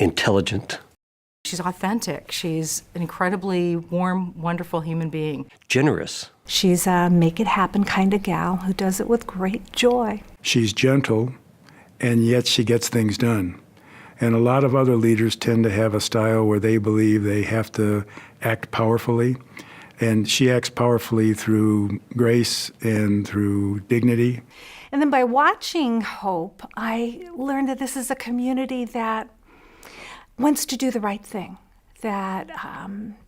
intelligent, She's authentic. She's an incredibly warm, wonderful human being. generous. She's a make it happen kind of gal who does it with great joy. She's gentle, and yet she gets things done. And a lot of other leaders tend to have a style where they believe they have to act powerfully. And she acts powerfully through grace and through dignity. And then by watching Hope, I learned that this is a community that wants to do the right thing, that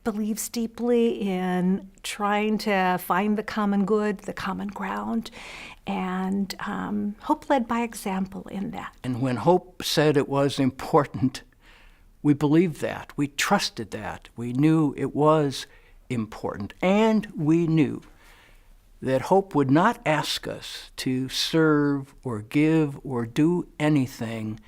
believes deeply in trying to find the common good, the common ground, and Hope led by example in that. And when Hope said it was important, we believed that. We trusted that. We knew it was important. And we knew that Hope would not ask us to serve or give or do anything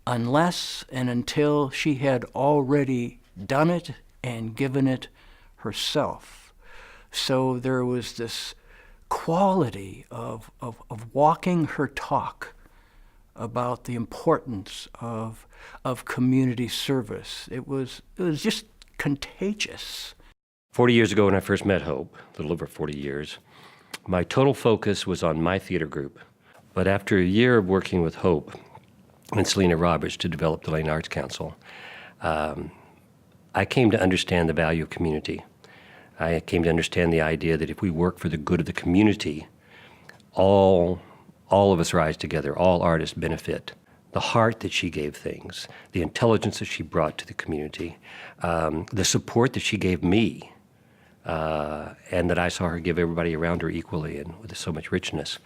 unless and until she had already done it and given it herself. So there was this quality of walking her talk about the importance of community service. It was just contagious. 40 years ago when I first met Hope, a little over 40 years, my total focus was on my theater group. But after a year of working with Hope and Selena Roberts to develop the Lane Arts Council, I came to understand the value of community. I came to understand the idea that if we work for the good of the community, all of us rise together, all artists benefit. The heart that she gave things, the intelligence that she brought to the community, the support that she gave me, and that I saw her give everybody around her equally and with so much richness.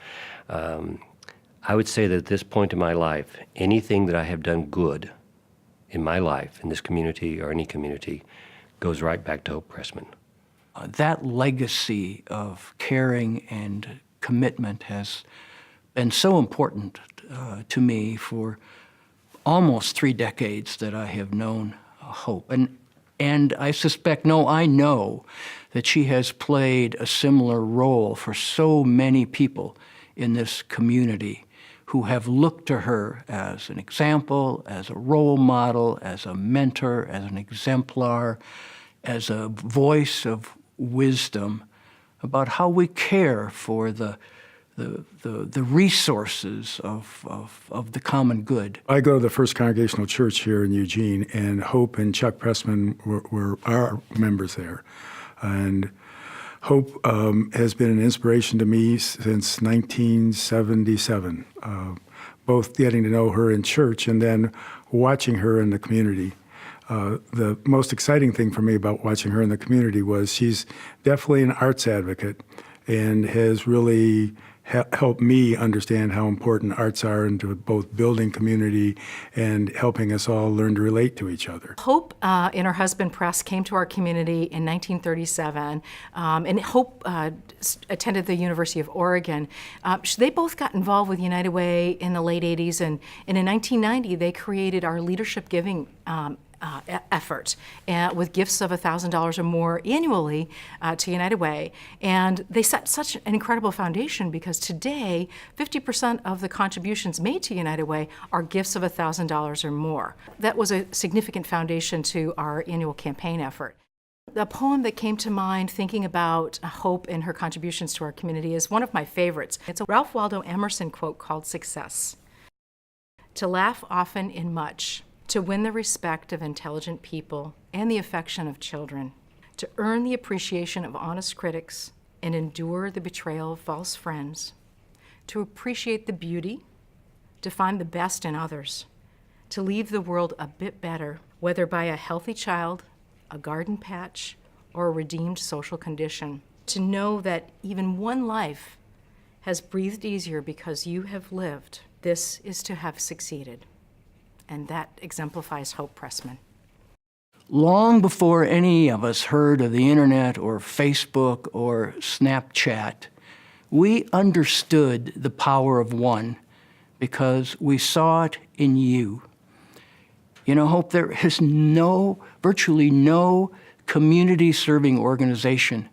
I would say that at this point in my life, anything that I have done good in my life, in this community or any community, goes right back to Hope Pressman. That legacy of caring and commitment has been so important to me for almost 3 decades that I have known Hope. And I suspect, no, I know that she has played a similar role for so many people in this community who have looked to her as an example, as a role model, as a mentor, as an exemplar, as a voice of wisdom about how we care for the resources of the common good. I go to the First Congregational Church here in Eugene, and Hope and Chuck Pressman were our members there. And Hope has been an inspiration to me since 1977, both getting to know her in church and then watching her in the community. The most exciting thing for me about watching her in the community was she's definitely an arts advocate and has really helped me understand how important arts are into both building community and helping us all learn to relate to each other. Hope and her husband Press came to our community in 1937, and Hope attended the University of Oregon. They both got involved with United Way in the late 80s, and in 1990 they created our leadership giving effort with gifts of $1,000 or more annually to United Way. And they set such an incredible foundation because today 50% of the contributions made to United Way are gifts of $1,000 or more. That was a significant foundation to our annual campaign effort. The poem that came to mind thinking about Hope and her contributions to our community is one of my favorites. It's a Ralph Waldo Emerson quote called Success. To laugh often in much, to win the respect of intelligent people and the affection of children, to earn the appreciation of honest critics and endure the betrayal of false friends, to appreciate the beauty, to find the best in others, to leave the world a bit better, whether by a healthy child, a garden patch, or a redeemed social condition, to know that even one life has breathed easier because you have lived. This is to have succeeded. And that exemplifies Hope Pressman. Long before any of us heard of the internet or Facebook or Snapchat, we understood the power of one because we saw it in you. You know, Hope, there is virtually no community-serving organization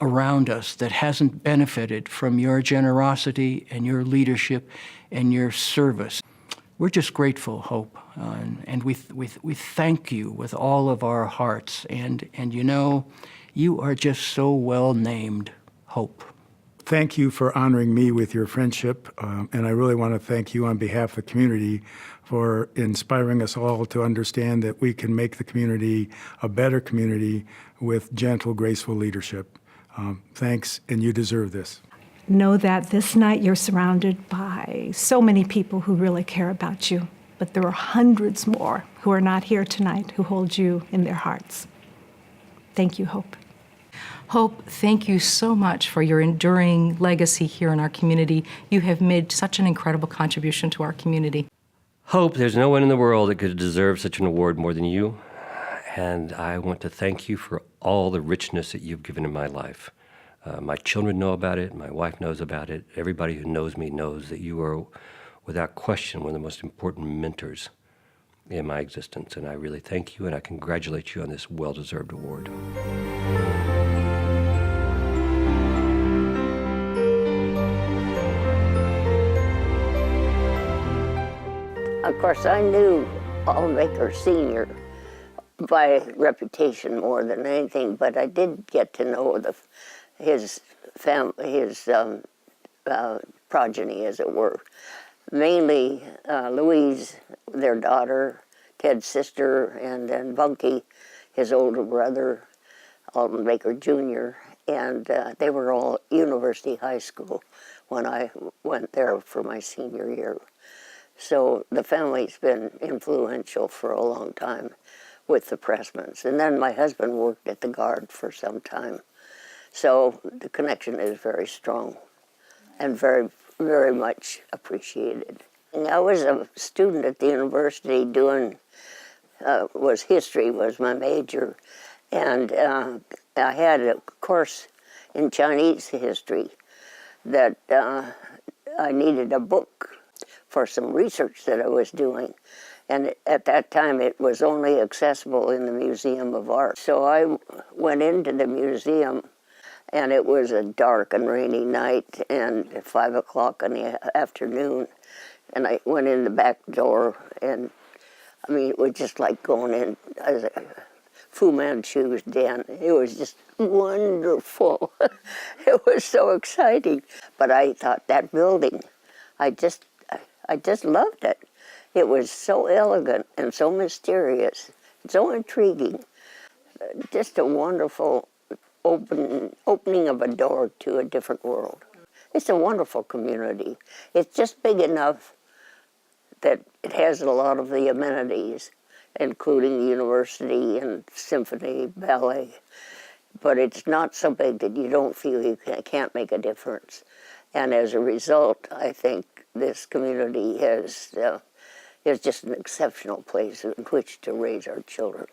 around us that hasn't benefited from your generosity and your leadership and your service. We're just grateful, Hope, and we thank you with all of our hearts. And you know, you are just so well named, Hope. Thank you for honoring me with your friendship, and I really want to thank you on behalf of the community for inspiring us all to understand that we can make the community a better community with gentle, graceful leadership. Thanks, and you deserve this. Know that this night you're surrounded by so many people who really care about you, but there are hundreds more who are not here tonight who hold you in their hearts. Thank you, Hope. Hope, thank you so much for your enduring legacy here in our community. You have made such an incredible contribution to our community. Hope, there's no one in the world that could deserve such an award more than you. And I want to thank you for all the richness that you've given in my life. My children know about it. My wife knows about it. Everybody who knows me knows that you are, without question, one of the most important mentors in my existence. And I really thank you, and I congratulate you on this well-deserved award. Of course, I knew Alden Baker Sr. by reputation more than anything, but I did get to know his progeny, as it were. Mainly Louise, their daughter, Ted's sister, and then Bunky, his older brother, Alden Baker Jr., and they were all at University High School when I went there for my senior year. So the family's been influential for a long time with the Pressmans. And then my husband worked at the Guard for some time. So the connection is very strong and very, very much appreciated. And I was a student at the university doing, history was my major. And I had a course in Chinese history that I needed a book for some research that I was doing. And at that time, it was only accessible in the Museum of Art. So I went into the museum, and it was a dark and rainy night, and at 5 o'clock in the afternoon, and I went in the back door, and I mean, it was just like going in as a Fu Manchu's den. It was just wonderful. It was so exciting. But I thought that building, I just loved it. It was so elegant and so mysterious, so intriguing. Just a wonderful opening of a door to a different world. It's a wonderful community. It's just big enough that it has a lot of the amenities, including university and symphony, ballet. But it's not so big that you don't feel you can't make a difference. And as a result, I think this community is just an exceptional place in which to raise our children.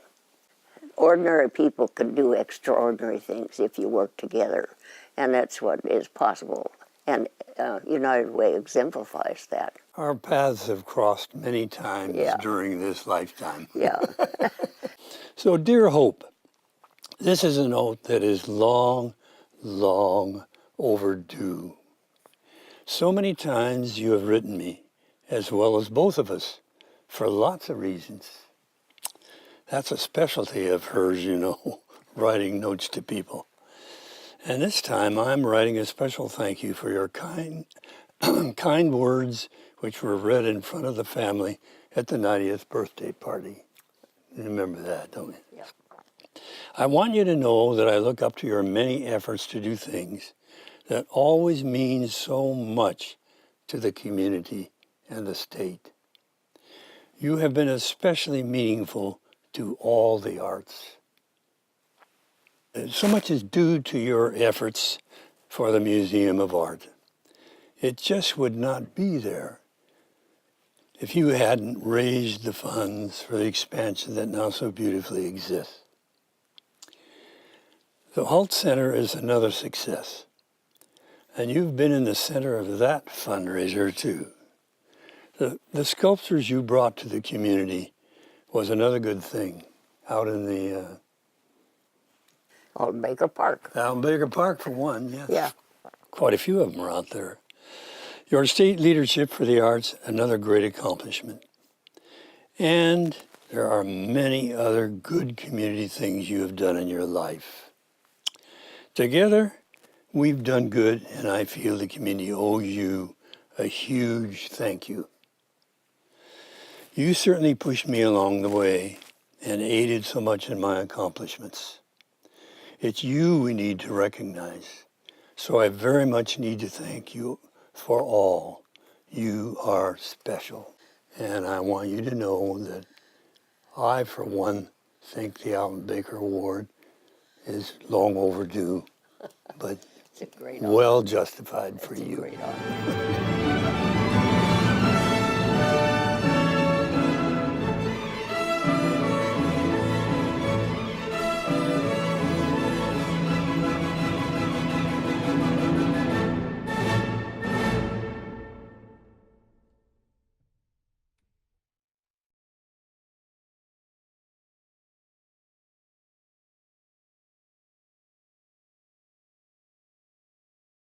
Ordinary people can do extraordinary things if you work together, and that's what is possible. And United Way exemplifies that. Our paths have crossed many times during this lifetime. Yeah. So, dear Hope, this is a note that is long, long overdue. So many times you have written me, as well as both of us, for lots of reasons. That's a specialty of hers, you know, writing notes to people. And this time I'm writing a special thank you for your kind words, which were read in front of the family at the 90th birthday party. You remember that, don't you? Yeah. I want you to know that I look up to your many efforts to do things that always mean so much to the community and the state. You have been especially meaningful to all the arts. So much is due to your efforts for the Museum of Art. It just would not be there if you hadn't raised the funds for the expansion that now so beautifully exists. The Hult Center is another success, and you've been in the center of that fundraiser too. The sculptures you brought to the community was another good thing out in the Alden Baker Park. Alden Baker Park, for one, yes. Yeah. Quite a few of them are out there. Your state leadership for the arts, another great accomplishment. And there are many other good community things you have done in your life. Together, we've done good, and I feel the community owes you a huge thank you. You certainly pushed me along the way and aided so much in my accomplishments. It's you we need to recognize. So I very much need to thank you for all. You are special. And I want you to know that I, for one, think the Alvin Baker Award is long overdue, but It's a great honor. well justified for It's a you. great honor.